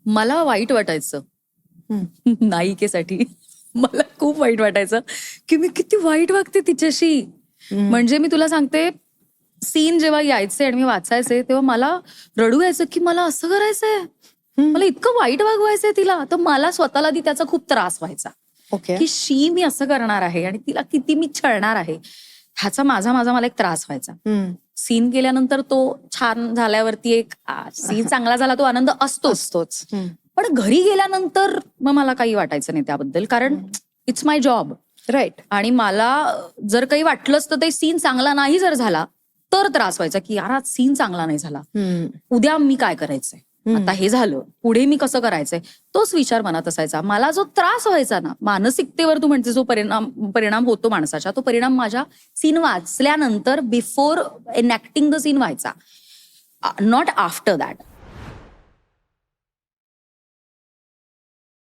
मला वाईट वाटायचं नायिकेसाठी. मला खूप वाईट वाटायचं की मी किती वाईट वागते तिच्याशी. म्हणजे मी तुला सांगते, सीन जेव्हा यायचे आणि मी वाचायचे तेव्हा मला रडू यायचं की मला असं करायचंय, मला इतकं वाईट वागवायचंय तिला. तर मला स्वतःला त्याचा खूप त्रास व्हायचा की मी असं करणार आहे आणि तिला किती मी छळणार आहे, ह्याचा मला एक त्रास व्हायचा. सीन केल्यानंतर तो छान झाल्यावरती एक सीन चांगला झाला तो आनंद असतोच. पण घरी गेल्यानंतर मग मला काही वाटायचं नाही त्याबद्दल, कारण इट्स माय जॉब. राईट. आणि मला जर काही वाटलंच तर ते सीन चांगला नाही जर झाला तर त्रास व्हायचा की यार आज सीन चांगला नाही झाला, उद्या मी काय करायचंय, आता हे झालं पुढे मी कसं करायचंय, तोच विचार मनात असायचा. मला जो त्रास व्हायचा ना मानसिकतेवर, तू म्हणते जो परिणाम होतो माणसाच्या, तो परिणाम माझ्या सीन वाचल्यानंतर बिफोर एनॅक्टिंग द सीन व्हायचा, नॉट आफ्टर दॅट.